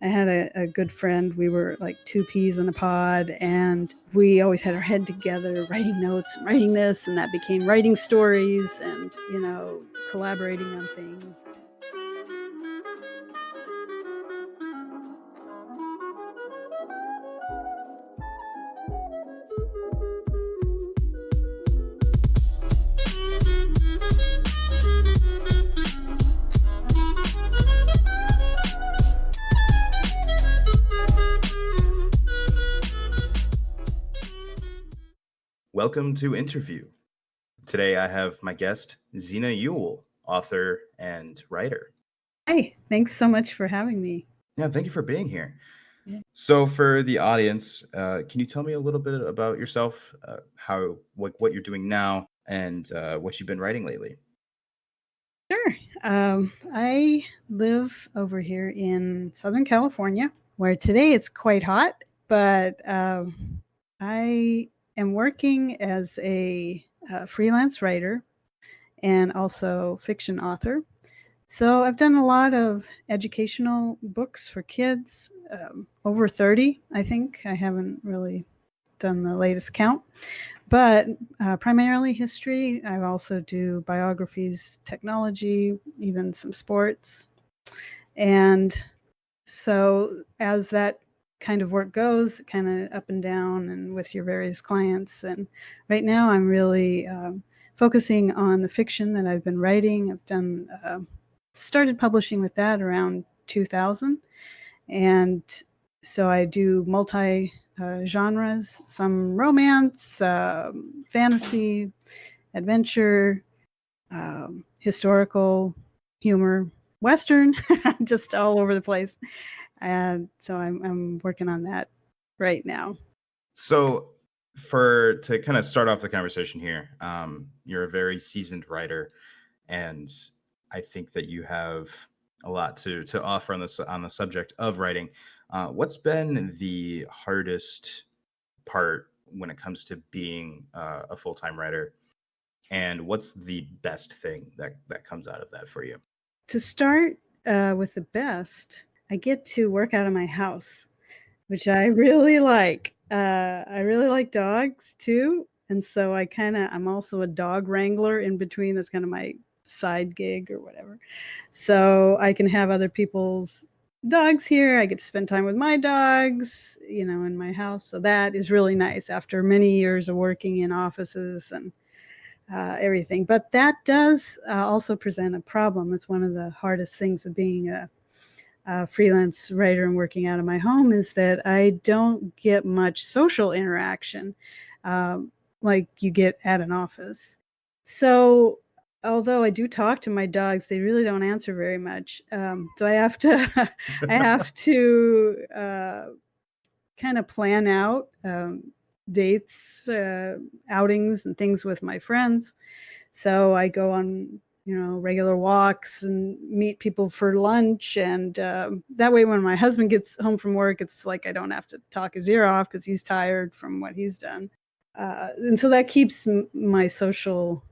I had a good friend. We were like two peas in a pod, and we always had our head together, writing notes and writing this, and that became writing stories and, collaborating on things. Welcome to Interview. Today I have my guest, Xina Uhl, author and writer. Hi, thanks so much for having me. Yeah, thank you for being here. Yeah. So, for the audience, can you tell me a little bit about yourself, what you're doing now, and what you've been writing lately? Sure. I live over here in Southern California, where today it's quite hot, but I am working as a freelance writer and also fiction author. So I've done a lot of educational books for kids, over 30, I think. I haven't really done the latest count, but primarily history. I also do biographies, technology, even some sports. And so as that kind of work goes, kind of up and down and with your various clients. And right now I'm really focusing on the fiction that I've been writing. I've done started publishing with that around 2000. And so I do multi genres, some romance, fantasy, adventure, historical, humor, Western, just all over the place. And so I'm working on that right now. So, for to kind of start off the conversation here, you're a very seasoned writer, and I think that you have a lot to offer on this on the subject of writing. What's been the hardest part when it comes to being a full time writer, and what's the best thing that comes out of that for you? To start with the best, I get to work out of my house, which I really like. I really like dogs too. And so I'm also a dog wrangler in between. That's kind of my side gig or whatever. So I can have other people's dogs here. I get to spend time with my dogs, in my house. So that is really nice after many years of working in offices and everything. But that does also present a problem. It's one of the hardest things of being a freelance writer and working out of my home is that I don't get much social interaction like you get at an office. So, although I do talk to my dogs, they really don't answer very much. So I have to, I have to kind of plan out dates, outings, and things with my friends. So I go on, regular walks and meet people for lunch. And that way, when my husband gets home from work, it's like I don't have to talk his ear off because he's tired from what he's done. And so that keeps my social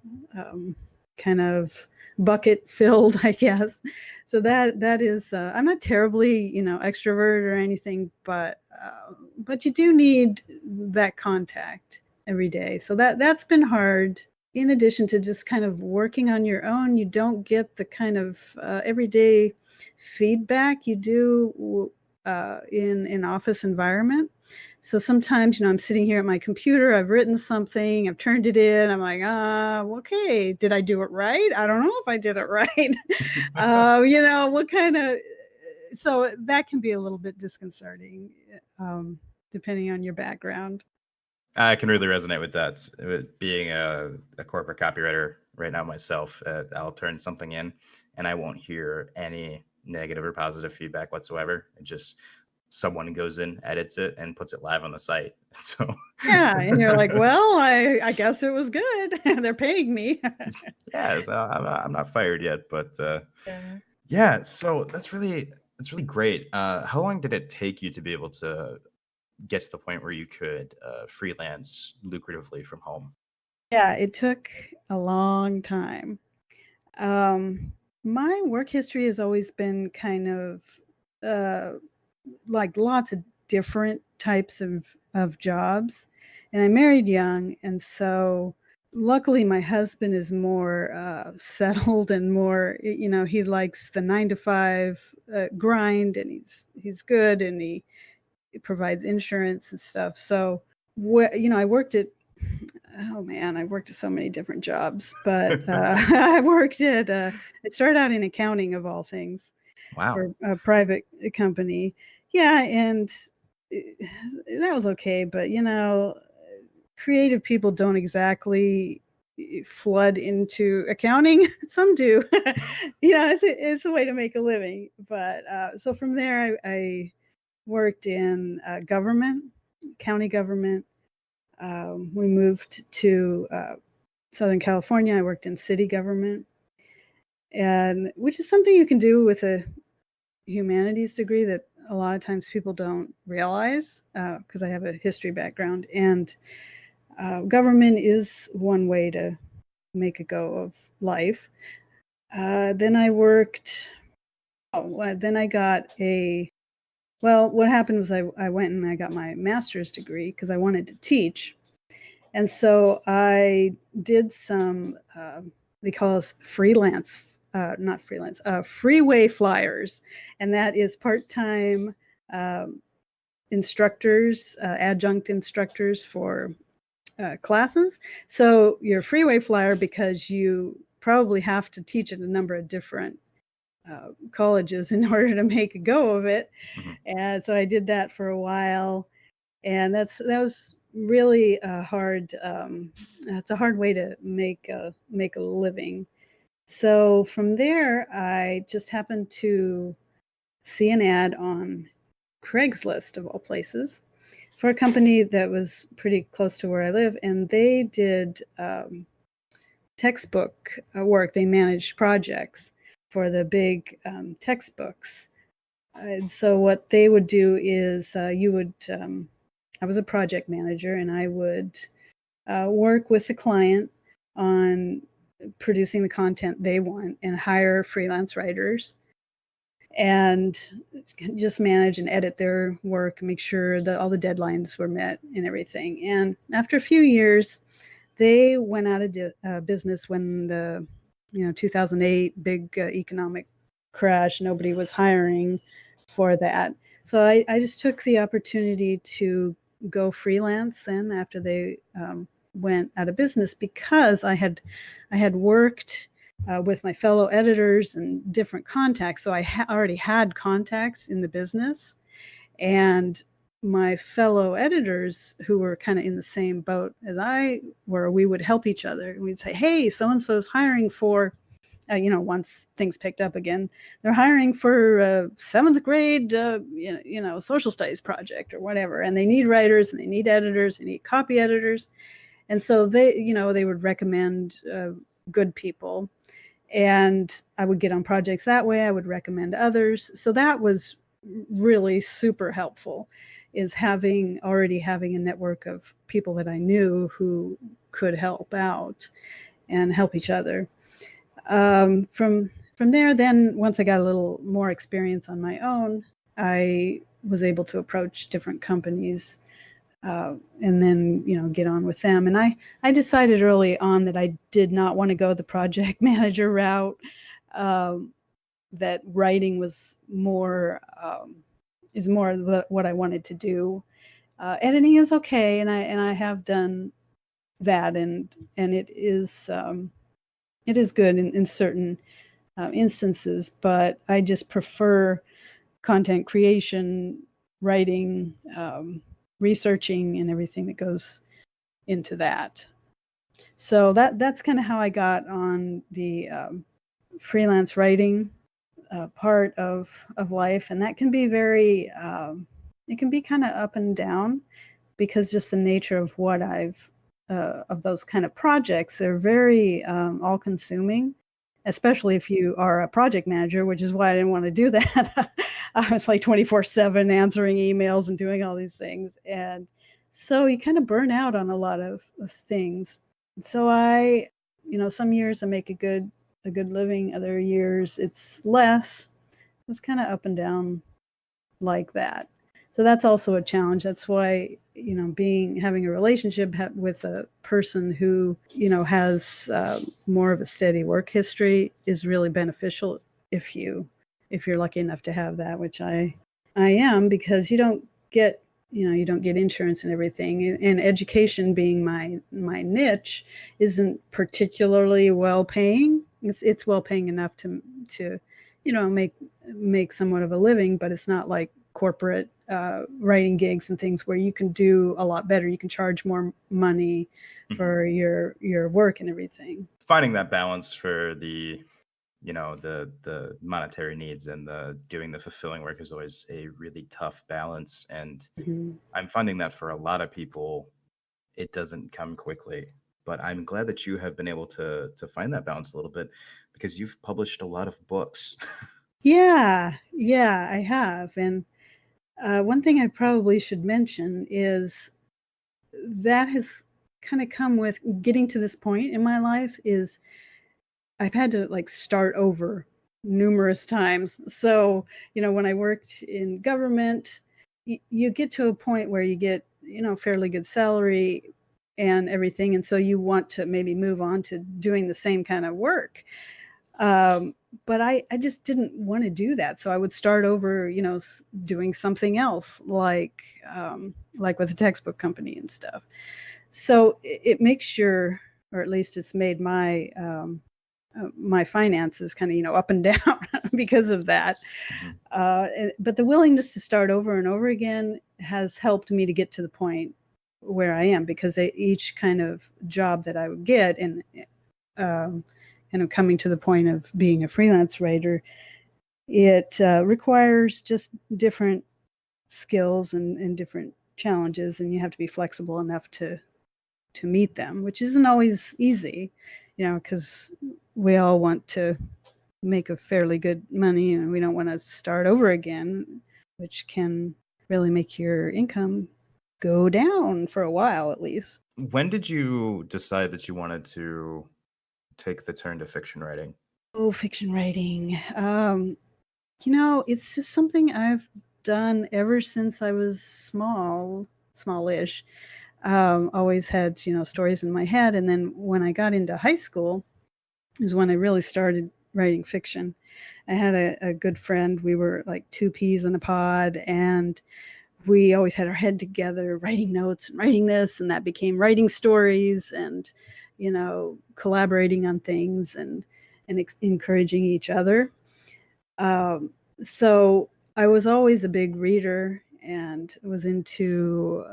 kind of bucket filled, I guess. So that is, I'm not terribly, extrovert or anything, but you do need that contact every day. So that's been hard. In addition to just kind of working on your own, you don't get the kind of everyday feedback you do in office environment. So sometimes, I'm sitting here at my computer, I've written something, I've turned it in, I'm like, okay, did I do it right? I don't know if I did it right. What kind of, so that can be a little bit disconcerting, depending on your background. I can really resonate with that. With being a corporate copywriter right now myself, I'll turn something in and I won't hear any negative or positive feedback whatsoever. It just someone goes in, edits it, and puts it live on the site. So Yeah, and you're like, well, I guess it was good. They're paying me. yeah, so I'm not fired yet, but Yeah. yeah. So that's really great. How long did it take you to be able to get to the point where you could freelance lucratively from home? Yeah, it took a long time. Um, my work history has always been kind of uh, like lots of different types of jobs. And I married young, and so luckily my husband is more settled and more, he likes the 9 to 5 grind, and he's good, and he provides insurance and stuff. So I worked at, oh man, I worked at so many different jobs, but I worked at it started out in accounting of all things Wow. for a private company. Yeah, and that was okay, but creative people don't exactly flood into accounting. Some do. It's a way to make a living. But so from there, I worked in government, county government. We moved to Southern California. I worked in city government, and which is something you can do with a humanities degree that a lot of times people don't realize, because I have a history background, and government is one way to make a go of life. Then I worked. Then I got a. Well, what happened was I went and I got my master's degree because I wanted to teach, and so I did some. They call us freelance. Not freelance, freeway flyers, and that is part-time instructors, adjunct instructors for classes. So you're a freeway flyer because you probably have to teach at a number of different colleges in order to make a go of it. Mhm. And so I did that for a while, and that was really hard. It's a hard way to make a living. So from there, I just happened to see an ad on Craigslist, of all places, for a company that was pretty close to where I live, and they did textbook work. They managed projects for the big textbooks. And so what they would do is I was a project manager, and I would work with the client on producing the content they want and hire freelance writers and just manage and edit their work, make sure that all the deadlines were met and everything. And after a few years, they went out of business when the 2008 big economic crash. Nobody was hiring for that. So I just took the opportunity to go freelance then after they went out of business, because I had worked with my fellow editors and different contacts. So I already had contacts in the business, and my fellow editors who were kind of in the same boat as I were, we would help each other. We'd say, hey, so-and-so's hiring for, once things picked up again, they're hiring for a 7th grade, social studies project or whatever. And they need writers, and they need editors, they need copy editors. And so they would recommend good people. And I would get on projects that way. I would recommend others. So that was really super helpful, is already having a network of people that I knew who could help out and help each other. From there, then once I got a little more experience on my own, I was able to approach different companies and then get on with them. And I decided early on that I did not want to go the project manager route. That writing was more is more what I wanted to do. Editing is okay, and I have done that, and it is good in certain instances. But I just prefer content creation, writing, researching, and everything that goes into that. So that's kind of how I got on the freelance writing part of life, and that can be very it can be kind of up and down, because just the nature of what I've of those kind of projects, they're very all consuming, especially if you are a project manager, which is why I didn't want to do that. I was like 24/7 answering emails and doing all these things. And so you kind of burn out on a lot of things. So some years I make a good living, other years it's less. It was kind of up and down like that. So that's also a challenge. That's why, having a relationship with a person who, has more of a steady work history is really beneficial if you're lucky enough to have that, which I am, because you don't get insurance and everything. And education being my niche isn't particularly well paying. It's well paying enough to make somewhat of a living, but it's not like corporate writing gigs and things where you can do a lot better. You can charge more money for your work and everything. Finding that balance for the the monetary needs and the doing the fulfilling work is always a really tough balance, and Mhm. I'm finding that for a lot of people it doesn't come quickly. But I'm glad that you have been able to find that balance a little bit, because you've published a lot of books. Yeah, yeah, I have. And one thing I probably should mention is that has kind of come with getting to this point in my life is I've had to like start over numerous times. So, when I worked in government, you get to a point where you get, fairly good salary and everything. And so you want to maybe move on to doing the same kind of work. Um, but I just didn't want to do that. So I would start over, doing something else like with a textbook company and stuff. So it makes or at least it's made my finances kind of up and down because of that. Mhm. But the willingness to start over and over again has helped me to get to the point where I am, because each kind of job that I would get, and um, coming to the point of being a freelance writer, it requires just different skills and different challenges, and you have to be flexible enough to meet them, which isn't always easy, because we all want to make a fairly good money and we don't want to start over again, which can really make your income go down for a while at least. When did you decide that you wanted to take the turn to fiction writing? Oh, fiction writing. It's just something I've done ever since I was smallish. Always had, stories in my head. And then when I got into high school is when I really started writing fiction. I had a good friend. We were like two peas in a pod, and we always had our head together, writing notes and writing this, and that became writing stories, and collaborating on things, and encouraging each other. Um, so I was always a big reader and was into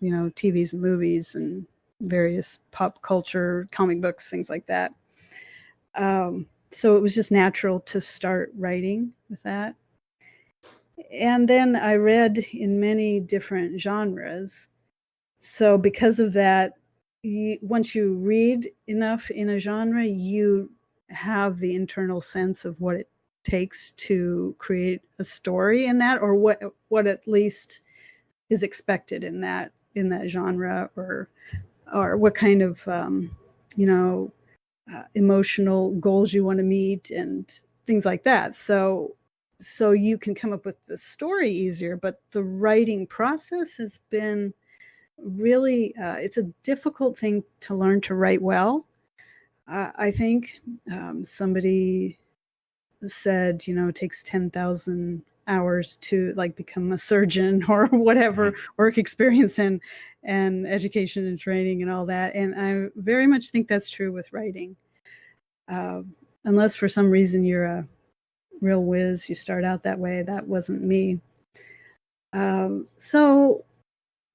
TVs and movies and various pop culture, comic books, things like that. So it was just natural to start writing with that. And then I read in many different genres. So because of that, once you read enough in a genre, you have the internal sense of what it takes to create a story in that, or what at least is expected in that genre, or what kind of you know emotional goals you want to meet and things like that. So you can come up with the story easier, but the writing process has been really it's a difficult thing to learn to write well. I think somebody said, it takes 10,000 hours to like become a surgeon or whatever Mhm. work experience and education and training and all that. And I very much think that's true with writing. Uh, Unless for some reason you're a real whiz, you start out that way. That wasn't me. So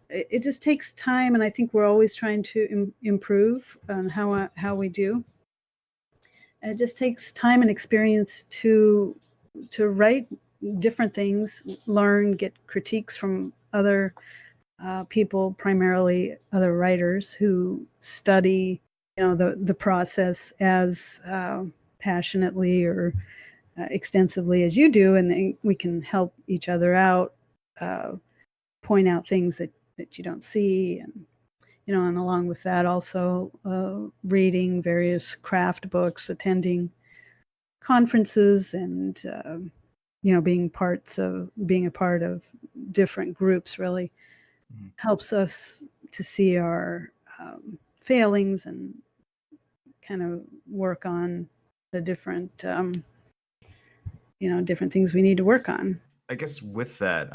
it just takes time, and I think we're always trying to improve on how we do. And it just takes time and experience to write different things, learn, get critiques from other people, primarily other writers who study, the process as passionately or extensively as you do, and then we can help each other out, uh, point out things that you don't see, and along with that, also reading various craft books, attending conferences, and being a part of different groups really Mhm. helps us to see our failings and kind of work on the different different things we need to work on. I guess with that,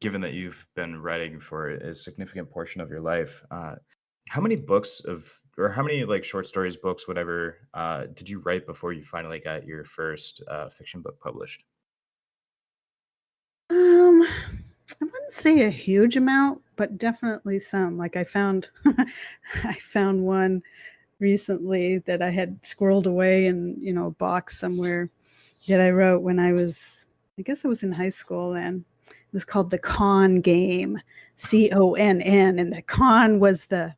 given that you've been writing for a significant portion of your life, how many books or how many like short stories, books, whatever, did you write before you finally got your first fiction book published? I wouldn't say a huge amount, but definitely some. Like I found I found one recently that I had squirreled away in, a box somewhere that I wrote when I guess I was in high school then. It was called The Con Game, CONN, and the con was the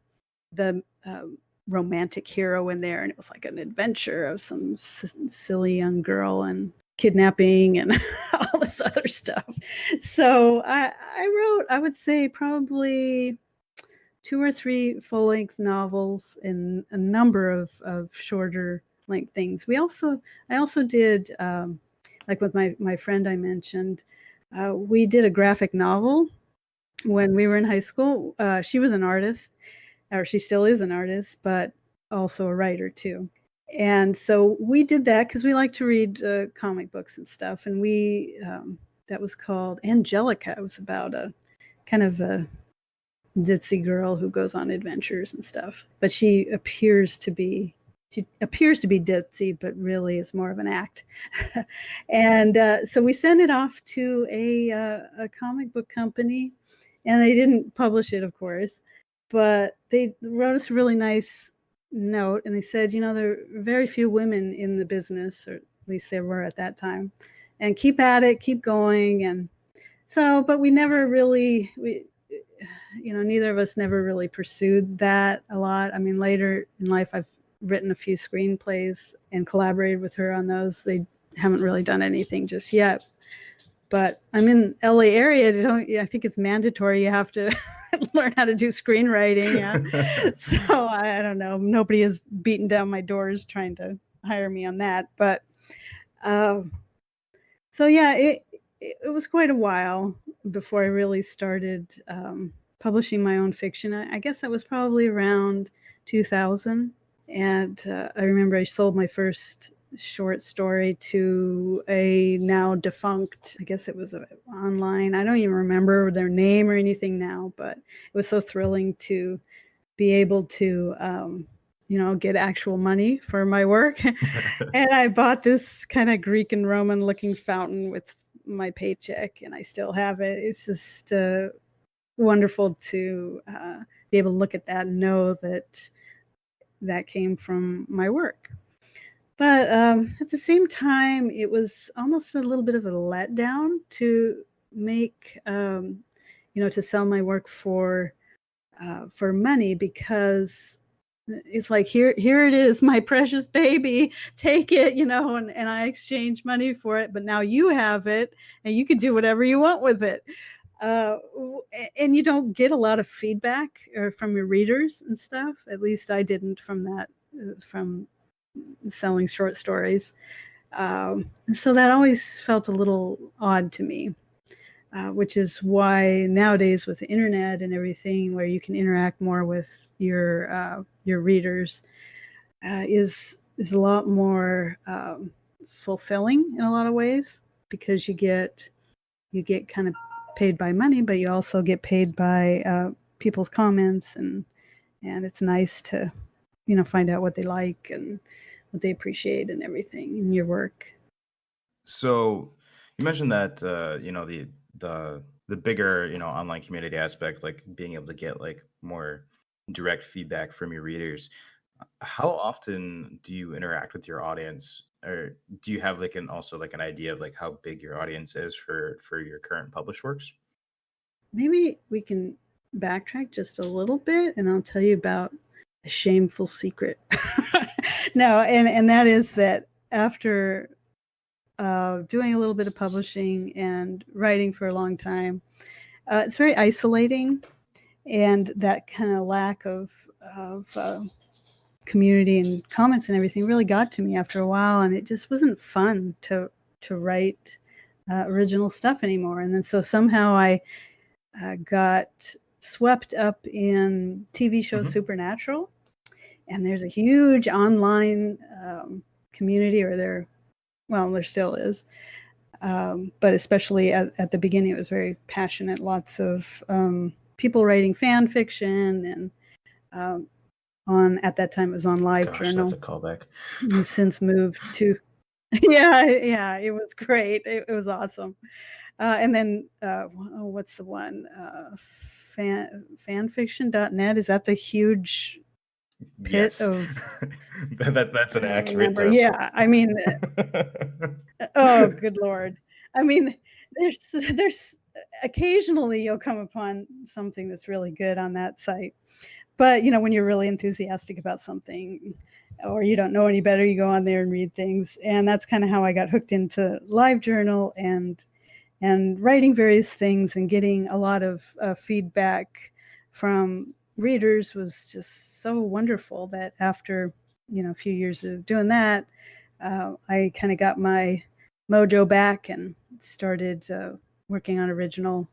romantic hero in there, and it was like an adventure of some silly young girl and kidnapping and all this other stuff. So I wrote, I would say, probably two or three full length novels and a number of shorter length things. I also did, like with my friend I mentioned, we did a graphic novel when we were in high school. She was an artist, or she still is an artist, but also a writer too. And so we did that because we like to read comic books and stuff. And that was called Angelica. It was about a kind of a ditzy girl who goes on adventures and stuff. But she appears to be ditzy, but really it's more of an act. And so we sent it off to a comic book company, and they didn't publish it, of course, but they wrote us a really nice note, and they said, there are very few women in the business, or at least there were at that time, and keep at it, keep going. And so, but we never really, neither of us never really pursued that a lot. I mean, later in life, I've written a few screenplays and collaborated with her on those. They haven't really done anything just yet. But I'm in LA area. I think it's mandatory. You have to learn how to do screenwriting. Yeah. So I don't know. Nobody has beaten down my doors trying to hire me on that. But so yeah, it was quite a while before I really started publishing my own fiction. I guess that was probably around 2000. And I remember I sold my first short story to a now defunct, I guess it was online. I don't even remember their name or anything now, but it was so thrilling to be able to, get actual money for my work. And I bought this kind of Greek and Roman looking fountain with my paycheck, and I still have it. It's just wonderful to be able to look at that and know that that came from my work. But at the same time, it was almost a little bit of a letdown to make, to sell my work for money, because it's like, here it is, my precious baby, take it, and I exchange money for it, but now you have it and you can do whatever you want with it. And you don't get a lot of feedback from your readers and stuff. At least I didn't from that, from selling short stories. And so that always felt a little odd to me, which is why nowadays with the internet and everything, where you can interact more with your readers, is a lot more fulfilling in a lot of ways, because you get kind of paid by money, but you also get paid by people's comments, and it's nice to find out what they like and what they appreciate and everything in your work. So you mentioned that the bigger online community aspect, like being able to get like more direct feedback from your readers. How often do you interact with your audience, or do you have like an idea of like how big your audience is for your current published works? Maybe we can backtrack just a little bit, and I'll tell you about a shameful secret. No, and that is that after doing a little bit of publishing and writing for a long time, it's very isolating, and that kind of lack of community and comments and everything really got to me after a while, and it just wasn't fun to write original stuff anymore. And then so somehow I got swept up in TV show Supernatural, and there's a huge online community, or there still is, but especially at the beginning, it was very passionate. Lots of people writing fan fiction, and at that time it was on LiveJournal. That's a callback. He's since moved to yeah, it was great. It was awesome. And then what's the one? Fanfiction.net. Is that the huge pit of that's an accurate term. Yeah, I mean oh good Lord. I mean, there's occasionally you'll come upon something that's really good on that site. But when you're really enthusiastic about something, or you don't know any better, you go on there and read things. And that's kind of how I got hooked into LiveJournal and writing various things, and getting a lot of feedback from readers was just so wonderful that after a few years of doing that, I kind of got my mojo back and started working on original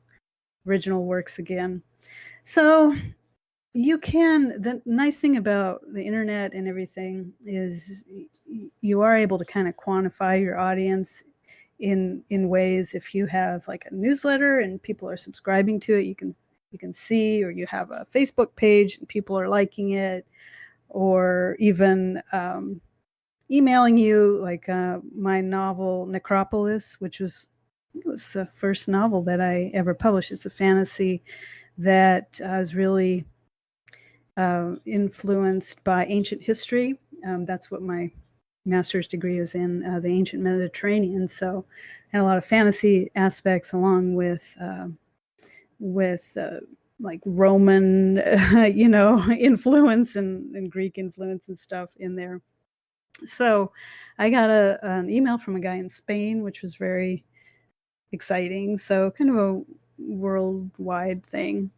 works again. So the nice thing about the internet and everything is you are able to kind of quantify your audience in ways. If you have like a newsletter and people are subscribing to it, you can see, or you have a Facebook page and people are liking it, or even emailing you, like my novel Necropolis, which was the first novel that I ever published. It's a fantasy that is really influenced by ancient history. That's what my master's degree is in, the ancient Mediterranean. So I had a lot of fantasy aspects, along with like Roman, influence and Greek influence and stuff in there. So I got an email from a guy in Spain, which was very exciting. So kind of a worldwide thing.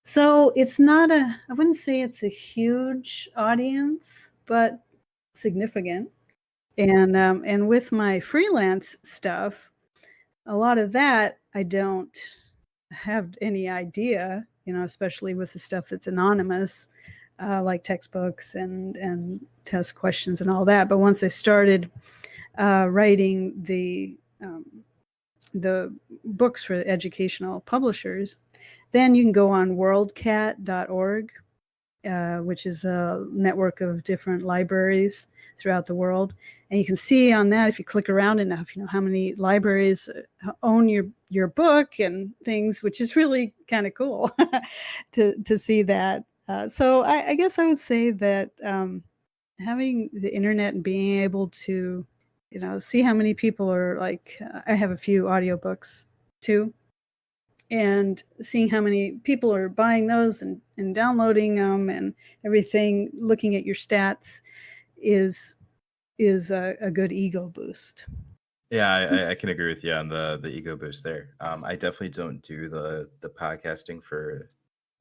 So it's not I wouldn't say it's a huge audience, but significant. And with my freelance stuff, a lot of that I don't have any idea, especially with the stuff that's anonymous, like textbooks and test questions and all that. But once I started writing the books for educational publishers, then you can go on worldcat.org, which is a network of different libraries throughout the world. And you can see on that, if you click around enough, how many libraries own your book and things, which is really kind of cool to see that. So I guess I would say that having the internet and being able to, see how many people are like, I have a few audiobooks too, and seeing how many people are buying those and downloading them and everything, looking at your stats is a good ego boost. Yeah, I can agree with you on the ego boost there. I definitely don't do the podcasting for,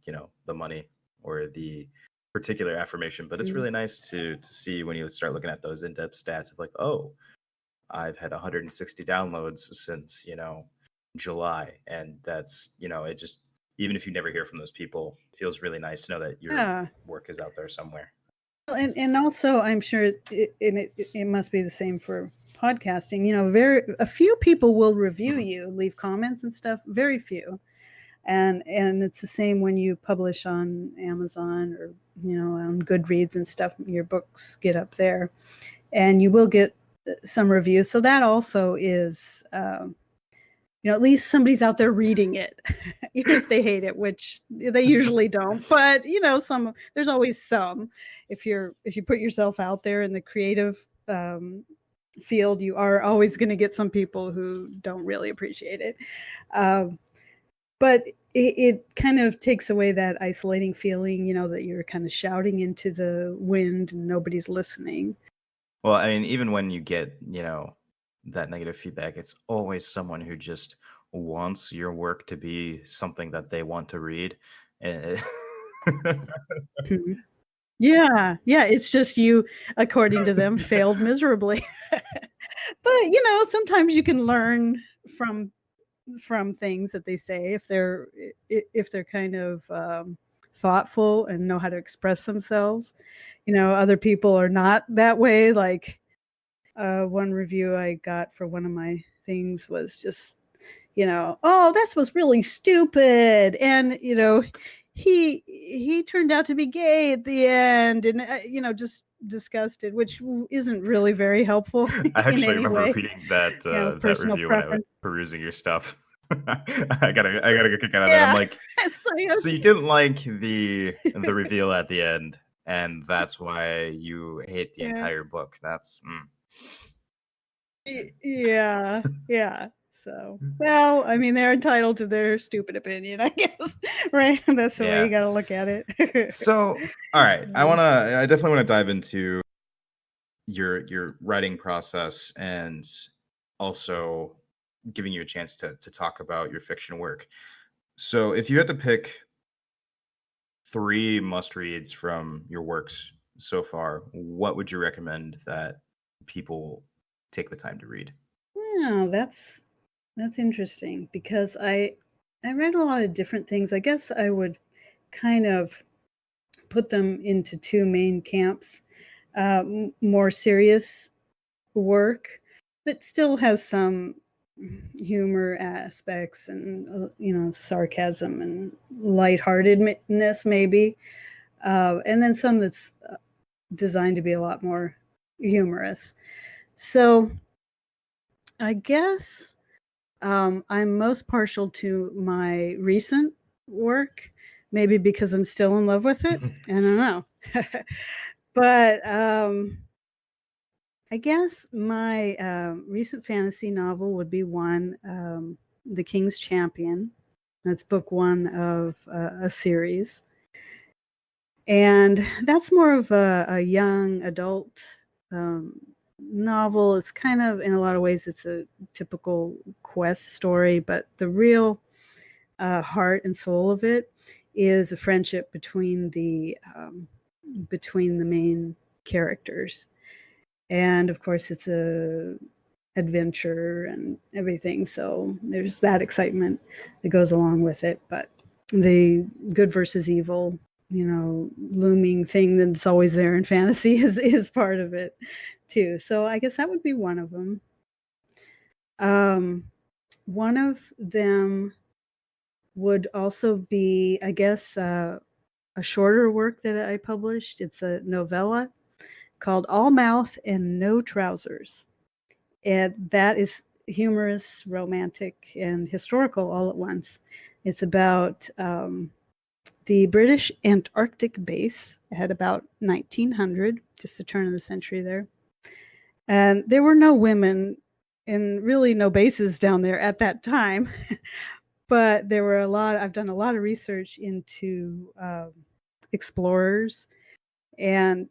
the money or the particular affirmation, but it's really nice to see when you start looking at those in-depth stats of like, oh, I've had 160 downloads since, July. And that's, it just, even if you never hear from those people, it feels really nice to know that your work is out there somewhere. And also, I'm sure it must be the same for podcasting. A few people will review you, leave comments and stuff. Very few, and it's the same when you publish on Amazon or on Goodreads and stuff. Your books get up there, and you will get some reviews. So that also is, at least somebody's out there reading it, even if they hate it, which they usually don't. But there's always some. If you put yourself out there in the creative field, you are always going to get some people who don't really appreciate it. But it kind of takes away that isolating feeling, that you're kind of shouting into the wind and nobody's listening. Well, I mean, even when you get, that negative feedback, it's always someone who just wants your work to be something that they want to read. Yeah, it's just you, according to them, failed miserably. But sometimes you can learn from things that they say if they're kind of thoughtful and know how to express themselves. Other people are not that way. Like one review I got for one of my things was just, oh, this was really stupid, and he turned out to be gay at the end, and just disgusted, which isn't really very helpful I in actually any remember way. reading that that Personal review when I was preference. perusing your stuff. I got a kick out of that. I'm Yeah. like, It's like, so you didn't like the reveal at the end, and that's why you hate the yeah. entire book. That's Yeah, yeah. So, well, I mean, they're entitled to their stupid opinion, I guess, right? That's the way yeah. you got to look at it. So, all right, Um, I definitely want to dive into your writing process and also giving you a chance to talk about your fiction work. So, if you had to pick three must reads from your works so far, what would you recommend that people take the time to read? yeah, that's interesting because I read a lot of different things. I guess I would kind of put them into two main camps. More serious work that still has some humor aspects and sarcasm and lightheartedness maybe, and then some that's designed to be a lot more humorous. So I guess I'm most partial to my recent work, maybe because I'm still in love with it. I don't know. But I guess my recent fantasy novel would be one, The King's Champion. That's book one of a series. And that's more of a young adult novel. It's kind of, in a lot of ways, it's a typical quest story, but the real heart and soul of it is a friendship between the main characters. And of course, it's a adventure and everything. So there's that excitement that goes along with it. But the good versus evil, looming thing that's always there in fantasy is part of it too. So I guess that would be one of them. One of them would also be, I guess, a shorter work that I published. It's a novella called All Mouth and No Trousers. And that is humorous, romantic, and historical all at once. It's about the British Antarctic base at about 1900, just the turn of the century there. And there were no women and really no bases down there at that time. But there were I've done a lot of research into explorers. And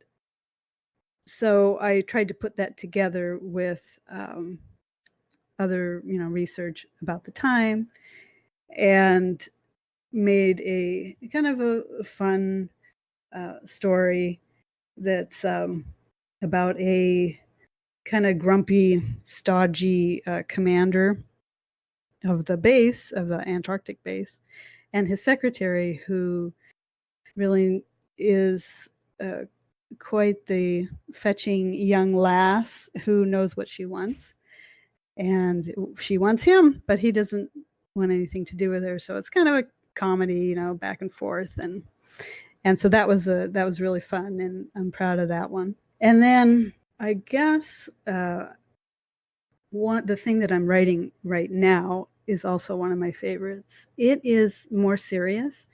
so I tried to put that together with other, research about the time, and made a kind of a fun story that's about a kind of grumpy, stodgy commander of the Antarctic base, and his secretary, who really is quite the fetching young lass who knows what she wants. And she wants him, but he doesn't want anything to do with her. So it's kind of a comedy, back and forth, and so that was really fun, and I'm proud of that one. And then I guess the thing that I'm writing right now is also one of my favorites. It is more serious,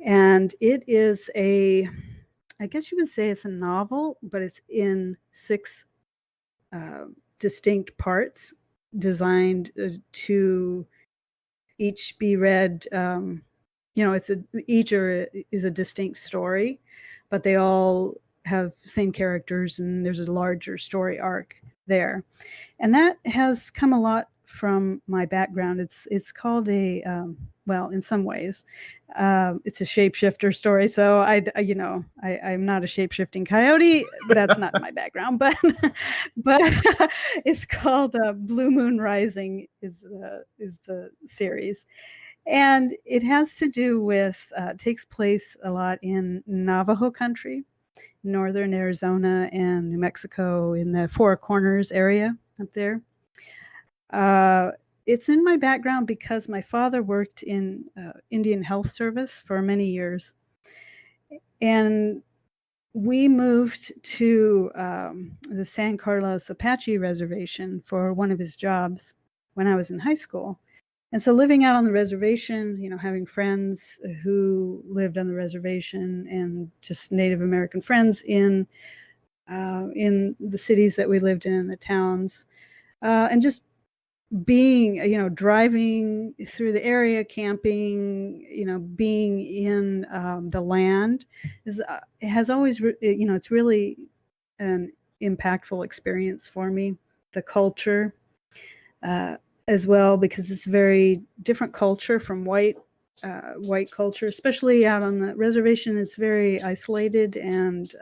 and it is I guess you would say it's a novel, but it's in 6 distinct parts designed to each be read. Each is a distinct story, but they all have same characters, and there's a larger story arc there. And that has come a lot from my background. It's called a well, in some ways, it's a shapeshifter story. So I'm not a shapeshifting coyote. That's not my background, but but it's called Blue Moon Rising is the series, and it has to do with takes place a lot in Navajo country, northern Arizona and New Mexico, in the Four Corners area up there. It's in my background because my father worked in Indian Health Service for many years, and we moved to the San Carlos Apache Reservation for one of his jobs when I was in high school. And so living out on the reservation, having friends who lived on the reservation and just Native American friends in the cities that we lived in, the towns, and just being, driving through the area, camping, being in the land it has always, it's really an impactful experience for me. The culture, as well, because it's a very different culture from white culture, especially out on the reservation. It's very isolated, and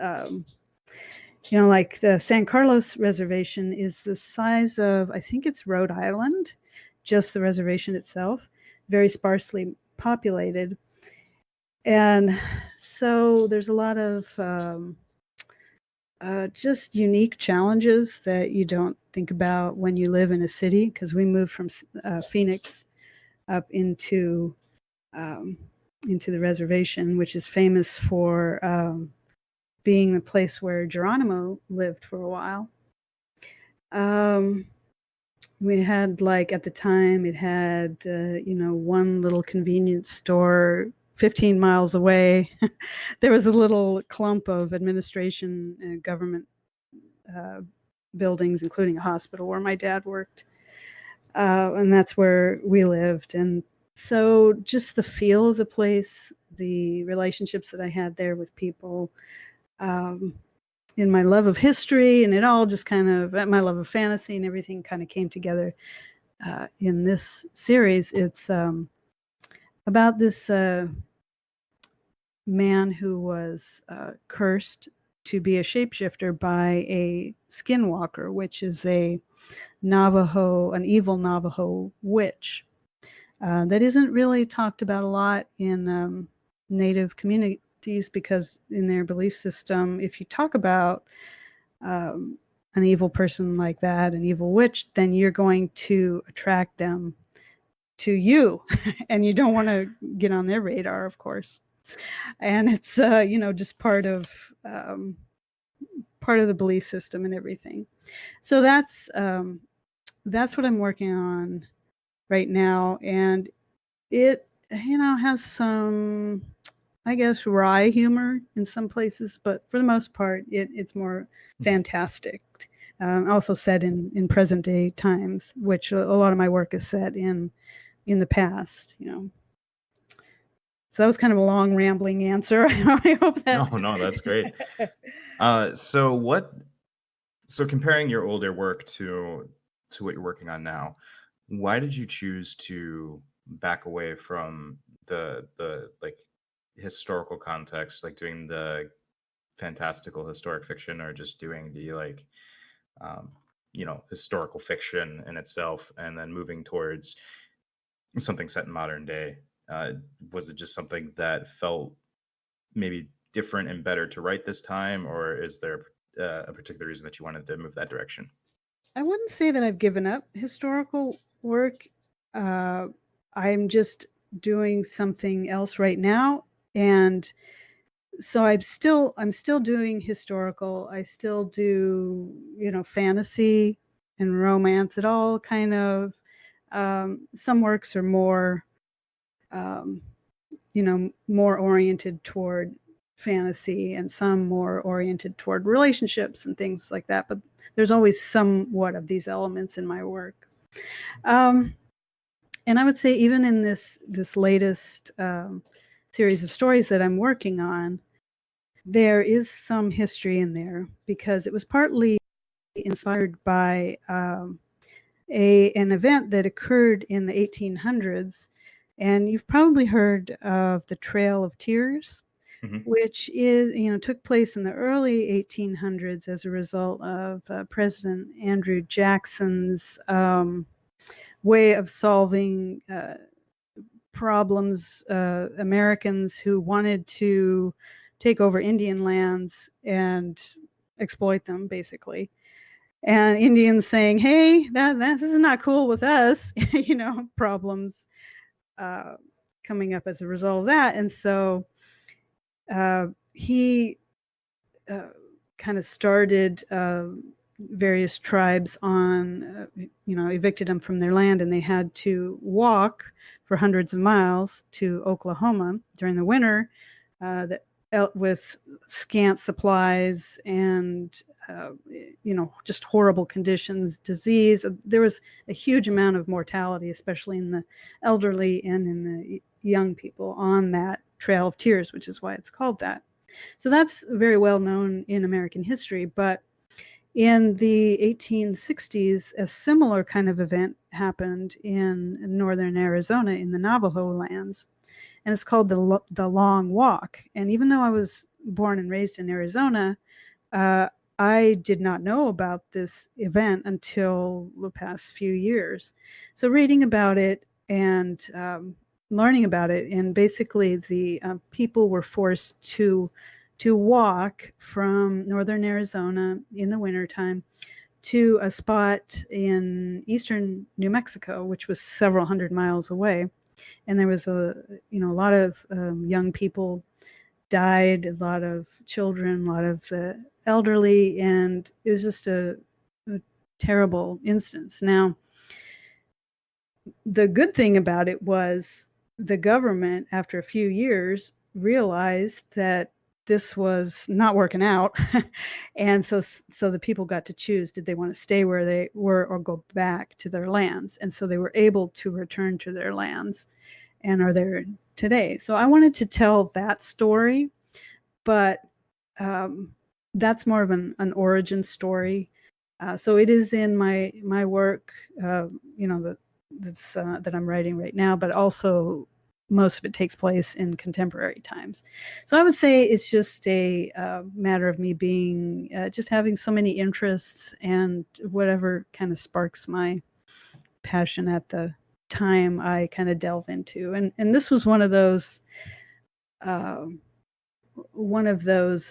like the San Carlos Reservation is the size of, I think it's Rhode Island, just the reservation itself, very sparsely populated. And so there's a lot of just unique challenges that you don't think about when you live in a city, because we moved from Phoenix up into the reservation, which is famous for being the place where Geronimo lived for a while. We had, like, at the time, it had one little convenience store 15 miles away. There was a little clump of administration and government buildings, including a hospital where my dad worked, and that's where we lived. And so just the feel of the place, the relationships that I had there with people, in my love of history, and it all just kind of, my love of fantasy and everything kind of came together in this series. It's about this man who was cursed to be a shapeshifter by a skinwalker, which is an evil Navajo witch that isn't really talked about a lot in Native communities, because in their belief system, if you talk about an evil person like that, an evil witch, then you're going to attract them to you, and you don't want to get on their radar, of course. And it's just part of the belief system and everything. So that's what I'm working on right now, and it has some, I guess, wry humor in some places, but for the most part, it's more fantastic. Also set in present day times, which a lot of my work is set in the past. So that was kind of a long, rambling answer. I hope that. No, that's great. So comparing your older work to what you're working on now, why did you choose to back away from the like historical context, like doing the fantastical historic fiction, or just doing the historical fiction in itself, and then moving towards something set in modern day? Was it just something that felt maybe different and better to write this time, or is there a particular reason that you wanted to move that direction? I wouldn't say that I've given up historical work. I'm just doing something else right now, and so I'm still doing historical. I still do fantasy and romance. It all kind of, some works are more more oriented toward fantasy, and some more oriented toward relationships and things like that. But there's always somewhat of these elements in my work. And I would say even in this latest series of stories that I'm working on, there is some history in there, because it was partly inspired by an event that occurred in the 1800s, and you've probably heard of the Trail of Tears, Hmm. which is, took place in the early 1800s as a result of President Andrew Jackson's way of solving problems, Americans who wanted to take over Indian lands and exploit them, basically. And Indians saying, "Hey, this is not cool with us," problems uh, coming up as a result of that. And so he uh, kind of started various tribes on, evicted them from their land, and they had to walk for hundreds of miles to Oklahoma during the winter, with scant supplies and just horrible conditions, disease. There was a huge amount of mortality, especially in the elderly and in the young people on that Trail of Tears, which is why it's called that. So that's very well known in American history. But in the 1860s, a similar kind of event happened in northern Arizona in the Navajo lands, and it's called the Long Walk. And even though I was born and raised in Arizona, uh, I did not know about this event until the past few years. So reading about it and learning about it, and basically the people were forced to walk from northern Arizona in the wintertime to a spot in eastern New Mexico, which was several hundred miles away. And there was a lot of young people died, a lot of children, a lot of elderly, and it was just a terrible instance. Now, the good thing about it was the government, after a few years, realized that this was not working out. And so the people got to choose, did they want to stay where they were or go back to their lands? And so they were able to return to their lands and are there today. So I wanted to tell that story, but um, that's more of an origin story. So it is in my work, that I'm writing right now, but also most of it takes place in contemporary times. So I would say it's just a matter of me being just having so many interests, and whatever kind of sparks my passion at the time I kind of delve into. And this was uh, one of those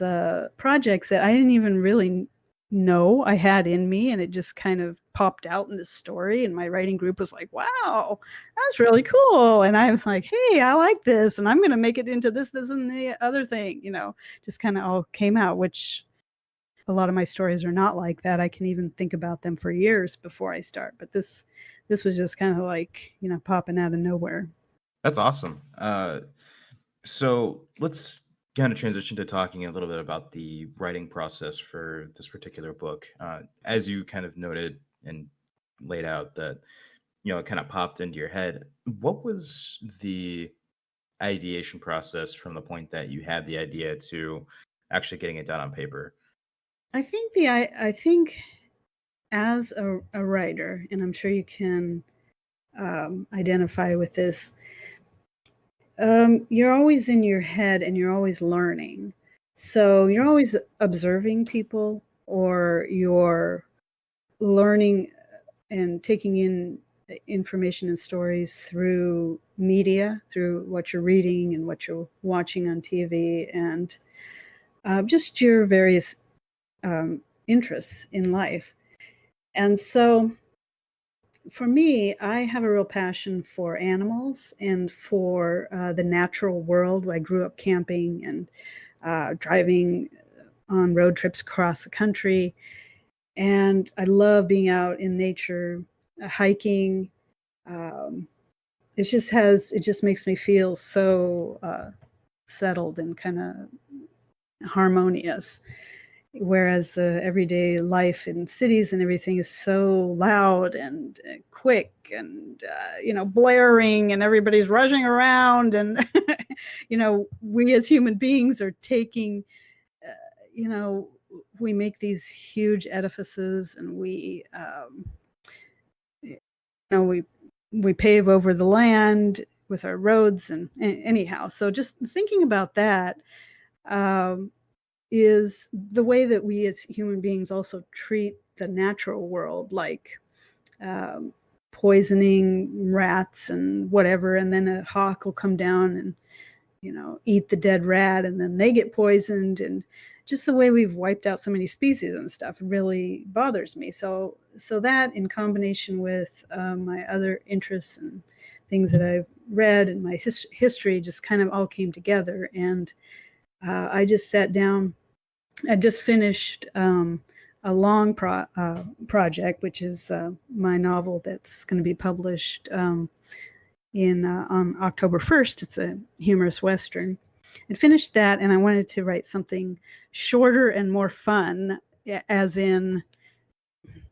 projects that I didn't even really know I had in me, and it just kind of popped out in this story. And my writing group was like, "Wow, that's really cool!" And I was like, "Hey, I like this, and I'm going to make it into this, and the other thing." Just kind of all came out. Which a lot of my stories are not like that. I can even think about them for years before I start. But this was just kind of like popping out of nowhere. That's awesome. So let's kind of transition to talking a little bit about the writing process for this particular book. As you kind of noted and laid out that, it kind of popped into your head. What was the ideation process from the point that you had the idea to actually getting it down on paper? I think as a writer, and I'm sure you can identify with this, you're always in your head and you're always learning. So you're always observing people, or you're learning and taking in information and stories through media, through what you're reading and what you're watching on TV, and just your various interests in life. And so for me, I have a real passion for animals and for the natural world. I grew up camping and driving on road trips across the country, and I love being out in nature, hiking. Um, it just makes me feel so settled and kind of harmonious. Whereas the everyday life in cities and everything is so loud and quick and blaring, and everybody's rushing around, and we as human beings are taking uh, you know we make these huge edifices, and we we pave over the land with our roads and anyhow. So just thinking about that is the way that we as human beings also treat the natural world, like um, poisoning rats and whatever, and then a hawk will come down and eat the dead rat, and then they get poisoned, and just the way we've wiped out so many species and stuff really bothers me. So that, in combination with my other interests and things that I've read and my history, just kind of all came together. And I just sat down. I just finished a long project, which is my novel that's going to be published on October 1st. It's a humorous Western. I finished that, and I wanted to write something shorter and more fun, as in,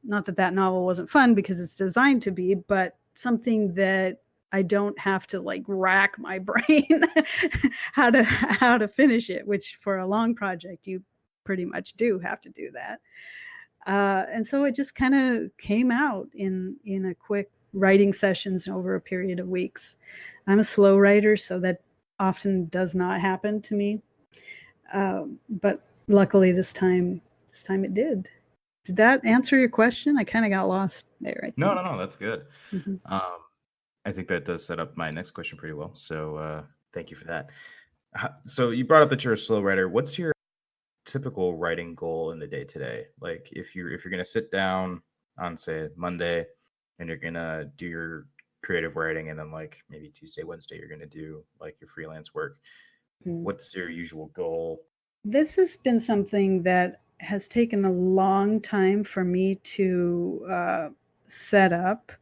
not that that novel wasn't fun because it's designed to be, but something that I don't have to like rack my brain how to finish it, which for a long project you pretty much do have to do that. And so it just kind of came out in a quick writing sessions over a period of weeks. I'm a slow writer, so that often does not happen to me. But luckily this time it did. Did that answer your question? I kind of got lost there, I think. No, that's good. Mm-hmm. I think that does set up my next question pretty well. So thank you for that. So you brought up that you're a slow writer. What's your typical writing goal in the day today? Like if you're gonna sit down on, say, Monday, and you're gonna do your creative writing, and then like maybe Tuesday, Wednesday, you're gonna do like your freelance work. Mm-hmm. What's your usual goal? This has been something that has taken a long time for me to set up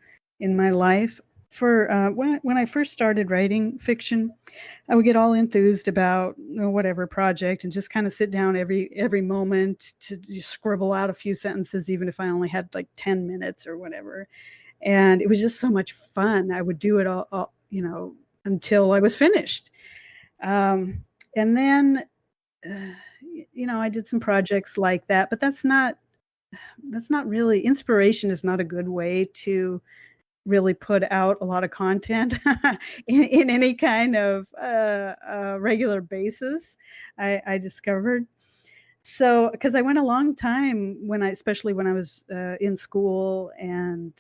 in my life. For when I first started writing fiction, I would get all enthused about whatever project and just kind of sit down every moment to just scribble out a few sentences, even if I only had like 10 minutes or whatever. And it was just so much fun. I would do it all until I was finished. And then I did some projects like that, but that's not really, inspiration is not a good way to really put out a lot of content in any kind of regular basis. I discovered. So, because I went a long time especially when I was in school and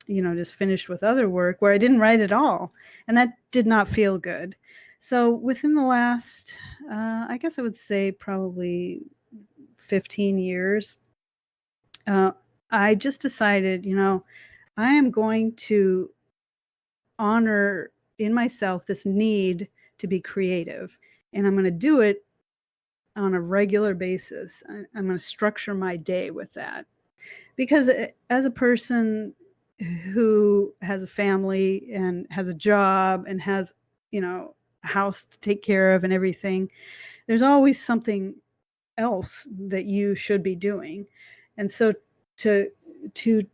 just finished with other work, where I didn't write at all, and that did not feel good. So within the last, I guess I would say probably 15 years, I just decided, I am going to honor in myself this need to be creative, and I'm going to do it on a regular basis. I'm going to structure my day with that, because as a person who has a family and has a job and has, a house to take care of and everything, there's always something else that you should be doing. And so to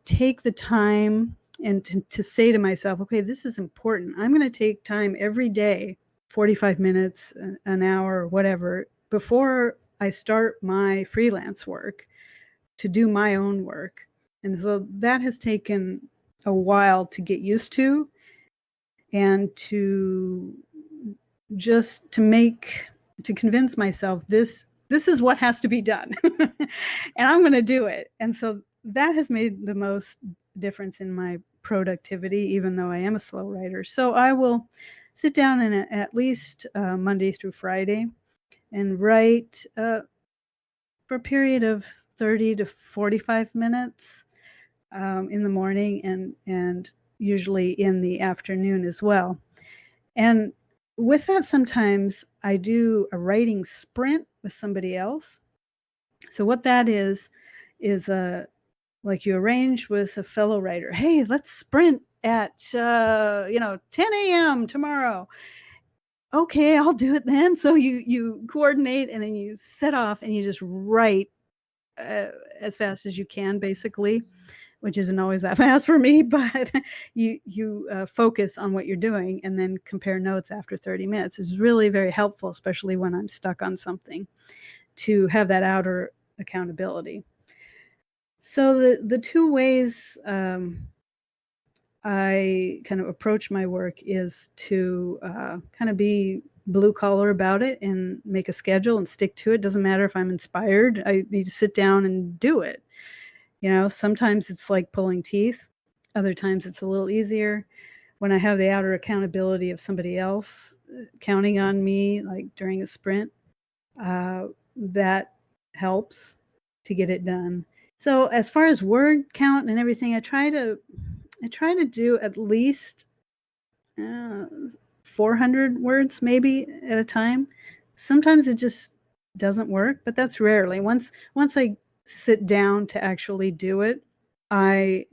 take the time and to say to myself, okay, this is important. I'm going to take time every day, 45 minutes, an hour, or whatever, before I start my freelance work, to do my own work. And so that has taken a while to get used to, and to convince myself this is what has to be done. And I'm going to do it. And so that has made the most difference in my productivity, even though I am a slow writer. So I will sit down and at least Monday through Friday and write for a period of 30 to 45 minutes in the morning, and usually in the afternoon as well. And with that, sometimes I do a writing sprint with somebody else. So what that is like, you arrange with a fellow writer, hey, let's sprint at 10 a.m. tomorrow. Okay, I'll do it then. So you coordinate, and then you set off and you just write as fast as you can, basically, which isn't always that fast for me, but you focus on what you're doing and then compare notes after 30 minutes. Is really very helpful, especially when I'm stuck on something, to have that outer accountability. So the two ways I kind of approach my work is to kind of be blue collar about it and make a schedule and stick to it. Doesn't matter if I'm inspired, I need to sit down and do it. Sometimes it's like pulling teeth, other times it's a little easier. When I have the outer accountability of somebody else counting on me, like during a sprint, that helps to get it done. So as far as word count and everything, I try to do at least uh, 400 words maybe at a time. Sometimes it just doesn't work, but that's rarely. Once I sit down to actually do it, I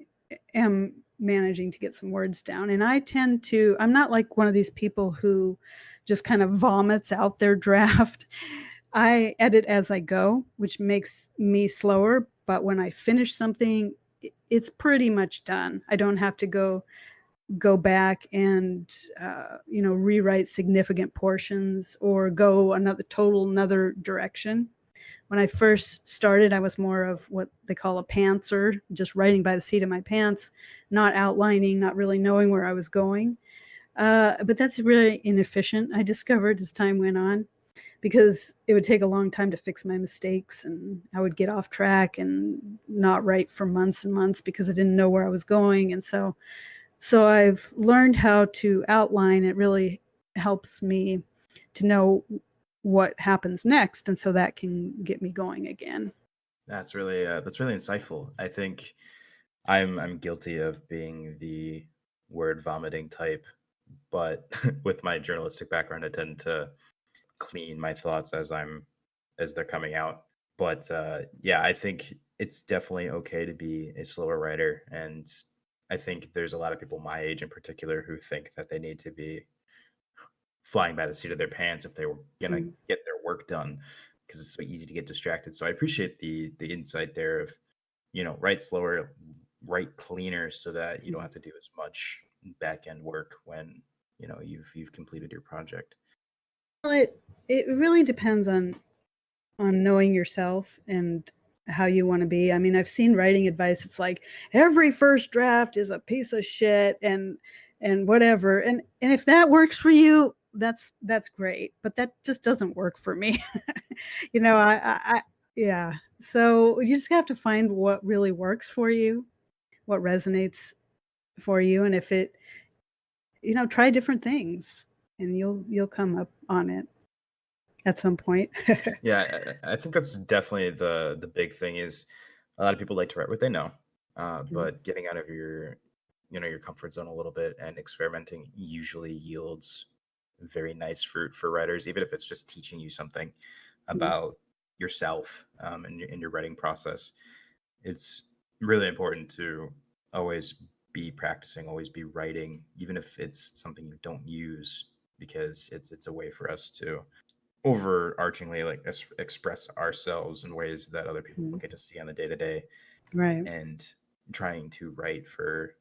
am managing to get some words down. And I'm not like one of these people who just kind of vomits out their draft. I edit as I go, which makes me slower, but when I finish something, it's pretty much done. I don't have to go back and rewrite significant portions or go another direction. When I first started, I was more of what they call a pantser, just writing by the seat of my pants, not outlining, not really knowing where I was going. But that's really inefficient, I discovered as time went on, because it would take a long time to fix my mistakes, and I would get off track and not write for months and months because I didn't know where I was going. And so I've learned how to outline. It really helps me to know what happens next, and so that can get me going again. That's really insightful. I think I'm guilty of being the word vomiting type, but with my journalistic background, I tend to clean my thoughts as they're coming out. But yeah, I think it's definitely okay to be a slower writer, and I think there's a lot of people my age in particular who think that they need to be flying by the seat of their pants if they were gonna Mm, get their work done because it's so easy to get distracted. So I appreciate the insight there of write slower, write cleaner, so that you don't mm. have to do as much back end work when you've completed your project. Well, it really depends on knowing yourself and how you want to be. I mean, I've seen writing advice. It's like every first draft is a piece of shit and whatever. And if that works for you, that's great. But that just doesn't work for me. I yeah. So you just have to find what really works for you, what resonates for you, and if it, try different things, and you'll come up on it at some point. Yeah, I think that's definitely the big thing is a lot of people like to write what they know, Mhm, but getting out of your comfort zone a little bit and experimenting usually yields very nice fruit for writers, even if it's just teaching you something mhm, about yourself in your writing process. It's really important to always be practicing, always be writing, even if it's something you don't use, because it's a way for us to overarchingly like express ourselves in ways that other people mhm. don't get to see on the day to day. Right. And trying to write for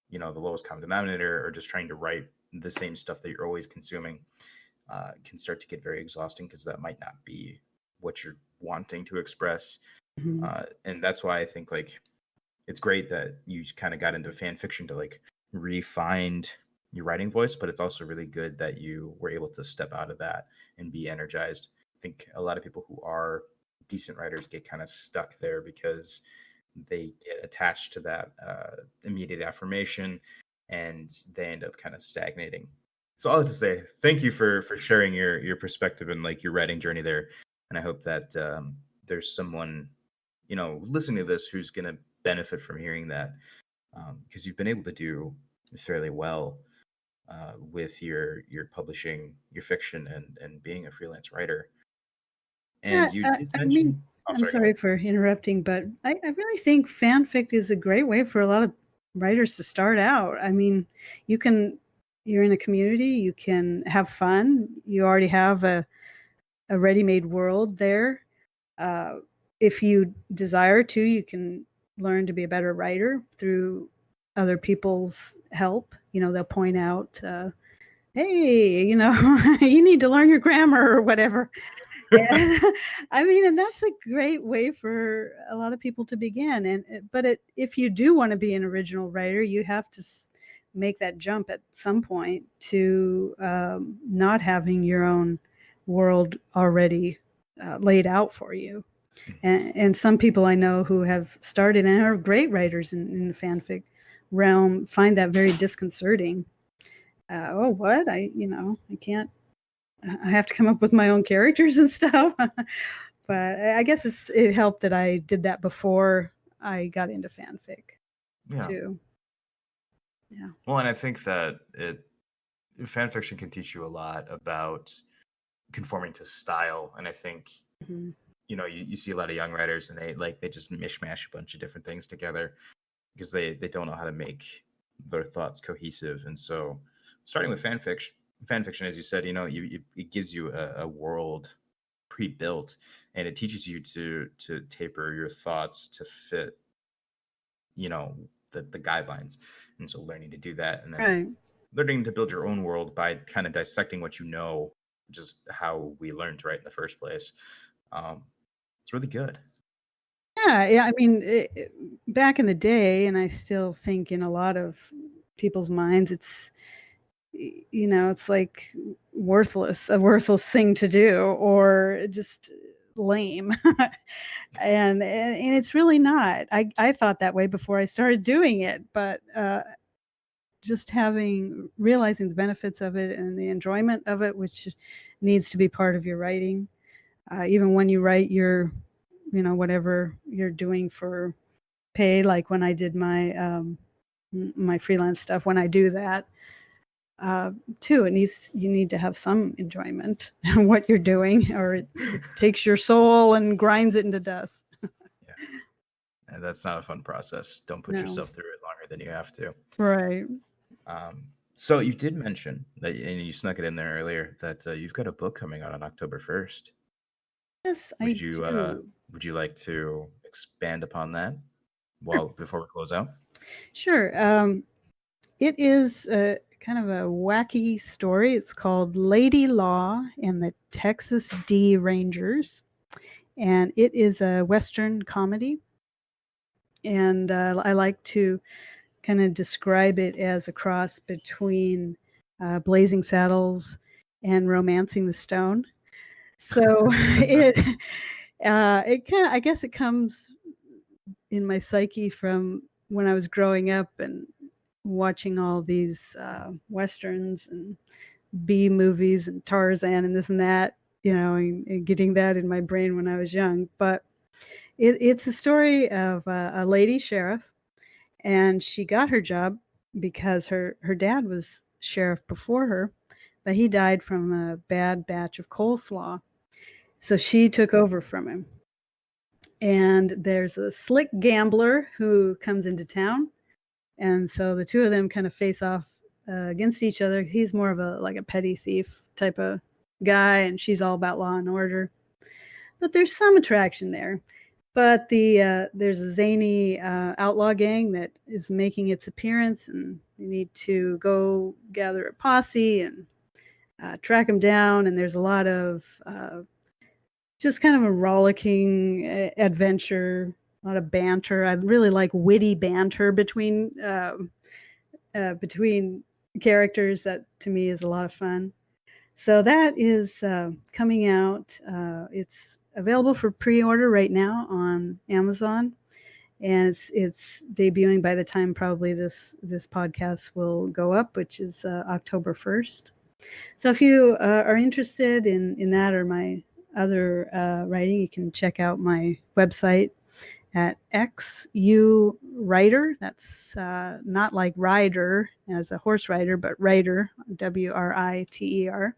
the lowest common denominator, or just trying to write the same stuff that you're always consuming, can start to get very exhausting because that might not be what you're wanting to express. Mhm, And that's why I think like it's great that you kind of got into fan fiction to like refine your writing voice, but it's also really good that you were able to step out of that and be energized. I think a lot of people who are decent writers get kind of stuck there because they get attached to that immediate affirmation, and they end up kind of stagnating. So all that to say, thank you for sharing your perspective and like your writing journey there. And I hope that there's someone listening to this who's going to benefit from hearing that, because you've been able to do fairly well with your publishing your fiction and being a freelance writer. yeah, And you did I mean, mention, oh, I'm sorry, go ahead. sorry for interrupting, but I really think fanfic is a great way for a lot of writers to start out. I mean, you can you're in a community, you can have fun, you already have a ready-made world there. Uh, if you desire to, you can learn to be a better writer through other people's help. They'll point out, "Hey, you need to learn your grammar," or whatever. And, I mean, and that's a great way for a lot of people to begin. But if you do want to be an original writer, you have to make that jump at some point to not having your own world already laid out for you. And some people I know who have started and are great writers in the fanfic realm find that very disconcerting. Oh, what? I can't. I have to come up with my own characters and stuff. But I guess it helped that I did that before I got into fanfic Yeah. too. Yeah. Well, and I think that fan fiction can teach you a lot about conforming to style. And I think, Mhm. you see a lot of young writers and they just mishmash a bunch of different things together because they don't know how to make their thoughts cohesive. And so starting with fan fiction, as you said, it gives you a world pre-built, and it teaches you to taper your thoughts to fit, the guidelines. And so learning to do that, and then Right. learning to build your own world by kind of dissecting what you know, just how we learned to write in the first place. It's really good. Yeah. I mean, back in the day, and I still think in a lot of people's minds, it's it's like a worthless thing to do, or just lame. And it's really not. I thought that way before I started doing it, but just realizing the benefits of it and the enjoyment of it, which needs to be part of your writing, even when you write your whatever you're doing for pay, like when I did my freelance stuff. When I do that too, you need to have some enjoyment in what you're doing, or it takes your soul and grinds it into dust. Yeah. And that's not a fun process. Don't put No. yourself through it longer than you have to. Right. So you did mention that, and you snuck it in there earlier, that you've got a book coming out on October 1st. Yes, I Would you do. would you like to expand upon that Sure. before we close out? Sure. It is kind of a wacky story. It's called Lady Law and the Texas D Rangers, and it is a Western comedy. And I like to kind of describe it as a cross between Blazing Saddles and Romancing the Stone. So it kind of, I guess it comes in my psyche from when I was growing up and watching all these westerns and B movies and Tarzan and this and that, and getting that in my brain when I was young. But it's a story of a lady sheriff, and she got her job because her dad was sheriff before her, but he died from a bad batch of coleslaw. So she took over from him. And there's a slick gambler who comes into town, and so the two of them kind of face off against each other. He's more of a petty thief type of guy, and she's all about law and order. But there's some attraction there. But there's a zany outlaw gang that is making its appearance, and you need to go gather a posse and track them down. And there's a lot of just kind of a rollicking adventure, a lot of banter. I really like witty banter between characters. That to me is a lot of fun. So that is coming out. It's available for pre-order right now on Amazon, and it's debuting by the time probably this podcast will go up, which is October 1st. So if you are interested in that or my other writing, you can check out my website at XU Writer. That's not like rider as a horse rider, but writer, WRITER.com.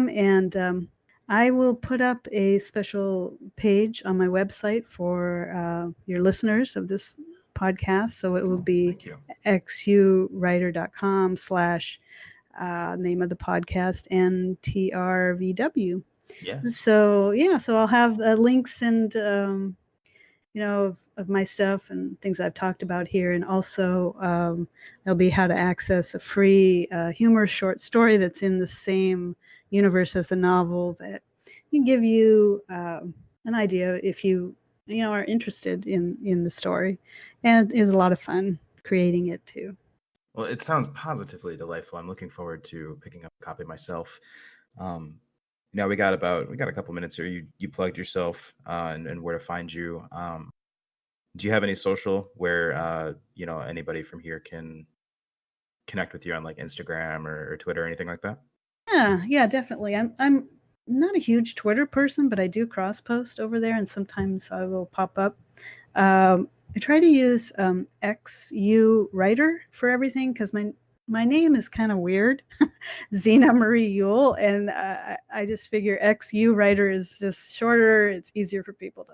And I will put up a special page on my website for your listeners of this podcast. So it will be xurwriter.com / name of the podcast, NTRVW. Yes. So I'll have links and of my stuff and things I've talked about here, and also there'll be how to access a free humorous short story that's in the same universe as the novel that can give you an idea if you are interested in the story, and it is a lot of fun creating it too. Well, it sounds positively delightful. I'm looking forward to picking up a copy myself. Now we got a couple minutes here. You plugged yourself and where to find you. Do you have any social where anybody from here can connect with you on like Instagram or Twitter or anything like that? Yeah, definitely. I'm not a huge Twitter person, but I do cross post over there, and sometimes I will pop up. I try to use XU Writer for everything because my name is kind of weird, Xina Uhl, and I just figure XU Writer is just shorter. It's easier for people to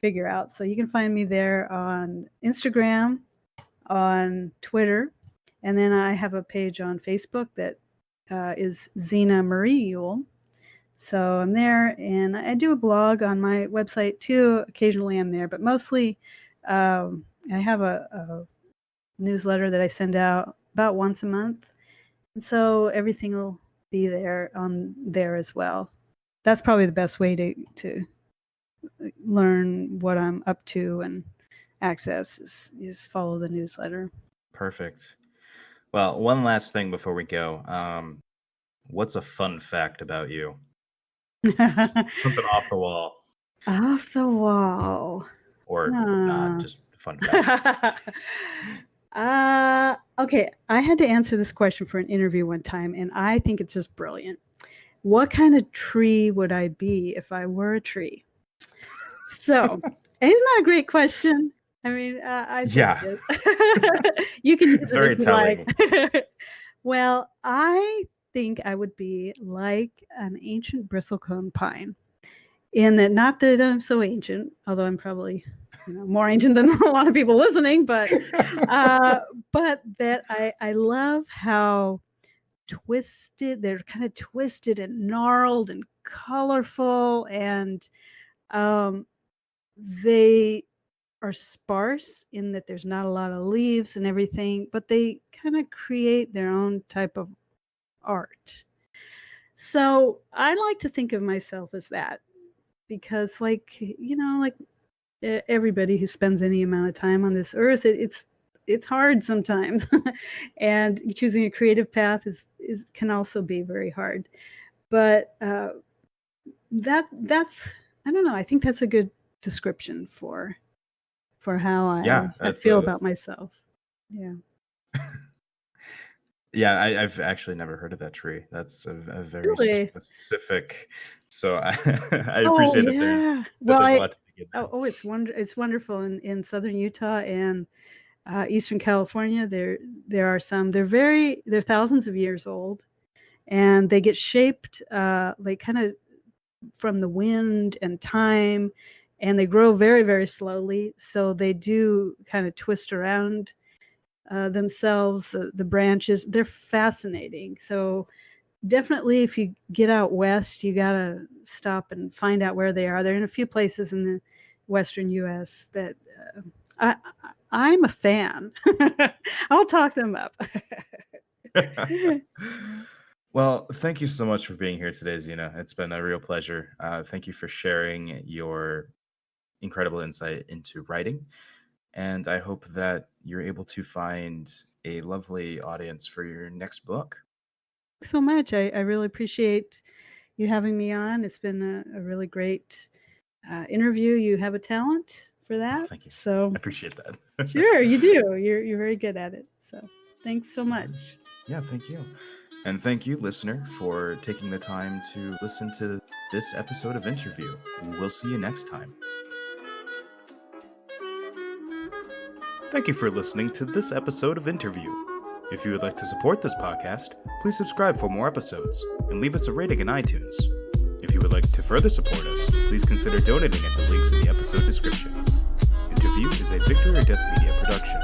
figure out. So you can find me there on Instagram, on Twitter, and then I have a page on Facebook that is Xina Uhl. So I'm there, and I do a blog on my website too. Occasionally I'm there, but mostly I have a newsletter that I send out about once a month. And so everything will be there on there as well. That's probably the best way to learn what I'm up to and access is follow the newsletter. Perfect. Well, one last thing before we go. What's a fun fact about you? Something off the wall. Off the wall. Or not, just a fun fact. Okay, I had to answer this question for an interview one time, and I think it's just brilliant. What kind of tree would I be if I were a tree? So, isn't that a great question? I mean, I think it is. You can use it very if you telling. like. Well, I think I would be like an ancient bristlecone pine. In that, not that I'm so ancient, although I'm probably more ancient than a lot of people listening, but that I love how they're kind of twisted and gnarled and colorful, and they are sparse in that there's not a lot of leaves and everything, but they kind of create their own type of art. So I like to think of myself as that, because like everybody who spends any amount of time on this earth, it's hard sometimes. And choosing a creative path is can also be very hard, but that's I don't know, I think that's a good description for how I feel about myself. Yeah. Yeah, I've actually never heard of that tree. That's a very Really? specific. So I appreciate that there's Yeah. that there's a lot to dig in. It's wonderful in southern Utah and Eastern California. There are some. They're thousands of years old, and they get shaped like kind of from the wind and time, and they grow very, very slowly. So they do kind of twist around themselves. The branches, they're fascinating. So definitely, if you get out west, you gotta stop and find out where they are. They're in a few places in the western U.S. that I'm a fan. I'll talk them up. Well, thank you so much for being here today, Xina. It's been a real pleasure. Thank you for sharing your incredible insight into writing. And I hope that you're able to find a lovely audience for your next book. Thanks so much. I really appreciate you having me on. It's been a really great interview. You have a talent for that. Oh, thank you. So I appreciate that. Sure, you do. You're very good at it. So thanks so much. Yeah, thank you. And thank you, listener, for taking the time to listen to this episode of Interview. We'll see you next time. Thank you for listening to this episode of Interview. If you would like to support this podcast, please subscribe for more episodes and leave us a rating in iTunes. If you would like to further support us, please consider donating at the links in the episode description. Interview is a Victory or Death Media production.